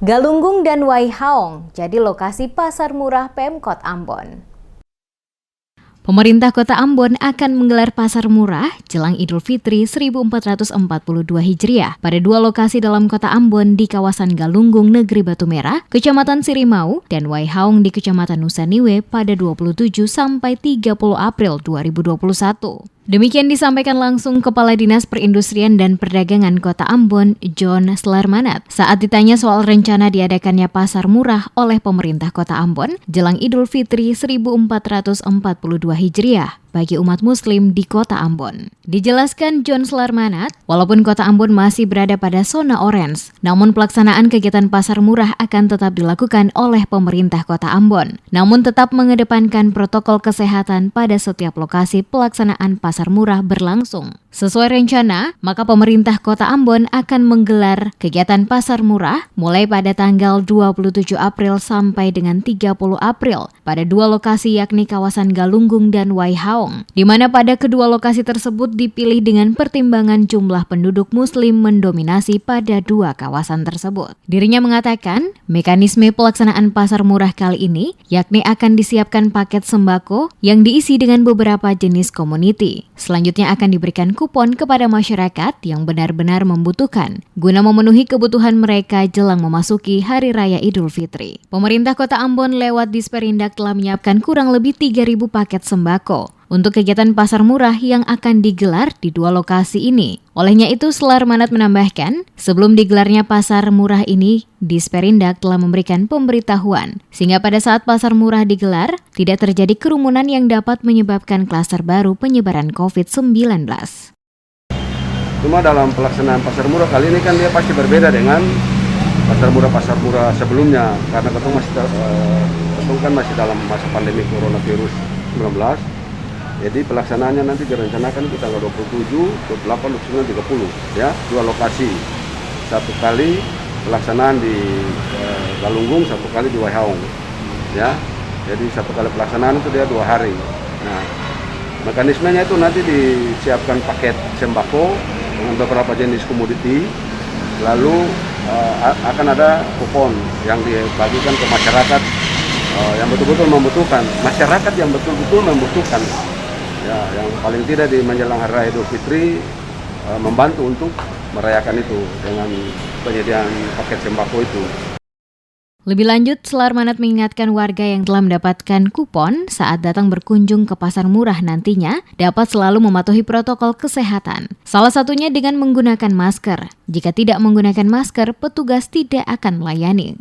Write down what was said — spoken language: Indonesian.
Galunggung dan Waihaong jadi lokasi pasar murah Pemkot Ambon. Pemerintah Kota Ambon akan menggelar pasar murah jelang Idul Fitri 1442 Hijriah pada dua lokasi dalam Kota Ambon di kawasan Galunggung Negeri Batu Merah, Kecamatan Sirimau, dan Waihaong di Kecamatan Nusaniwe pada 27 sampai 30 April 2021. Demikian disampaikan langsung Kepala Dinas Perindustrian dan Perdagangan Kota Ambon, John Slarmanat, saat ditanya soal rencana diadakannya pasar murah oleh pemerintah Kota Ambon jelang Idul Fitri 1442 Hijriah bagi umat muslim di Kota Ambon. Dijelaskan John Slarmanat, walaupun Kota Ambon masih berada pada zona orange, namun pelaksanaan kegiatan pasar murah akan tetap dilakukan oleh pemerintah Kota Ambon, namun tetap mengedepankan protokol kesehatan pada setiap lokasi pelaksanaan pasar murah berlangsung. Sesuai rencana, maka pemerintah Kota Ambon akan menggelar kegiatan pasar murah mulai pada tanggal 27 April sampai dengan 30 April pada dua lokasi yakni kawasan Galunggung dan Waihaong, di mana pada kedua lokasi tersebut dipilih dengan pertimbangan jumlah penduduk muslim mendominasi pada dua kawasan tersebut. Dirinya mengatakan, mekanisme pelaksanaan pasar murah kali ini yakni akan disiapkan paket sembako yang diisi dengan beberapa jenis komoditi. Selanjutnya akan diberikan kupon kepada masyarakat yang benar-benar membutuhkan guna memenuhi kebutuhan mereka jelang memasuki Hari Raya Idul Fitri. Pemerintah Kota Ambon lewat Disperindak telah menyiapkan kurang lebih 3.000 paket sembako untuk kegiatan pasar murah yang akan digelar di dua lokasi ini. Olehnya itu, Slarmanat menambahkan, sebelum digelarnya pasar murah ini, Disperindak telah memberikan pemberitahuan, sehingga pada saat pasar murah digelar, tidak terjadi kerumunan yang dapat menyebabkan klaster baru penyebaran COVID-19. Cuma dalam pelaksanaan pasar murah kali ini kan dia pasti berbeda dengan pasar murah sebelumnya, karena ketemu kan masih dalam masa pandemi coronavirus 19. Jadi pelaksanaannya nanti direncanakan di tanggal 27, 28, 29, 30 ya, dua lokasi. Satu kali pelaksanaan di Galunggung, satu kali di Waihaong. Ya. Jadi satu kali pelaksanaan itu dia 2 hari. Nah, mekanismenya itu nanti disiapkan paket sembako dengan beberapa jenis komoditi. Lalu akan ada kupon yang dibagikan ke masyarakat yang betul-betul membutuhkan. Masyarakat yang betul-betul membutuhkan. Ya, yang paling tidak di menjelang Hari Raya Idul Fitri membantu untuk merayakan itu dengan penyediaan paket sembako itu. Lebih lanjut, Slarmanat mengingatkan warga yang telah mendapatkan kupon saat datang berkunjung ke pasar murah nantinya dapat selalu mematuhi protokol kesehatan. Salah satunya dengan menggunakan masker. Jika tidak menggunakan masker, petugas tidak akan melayani.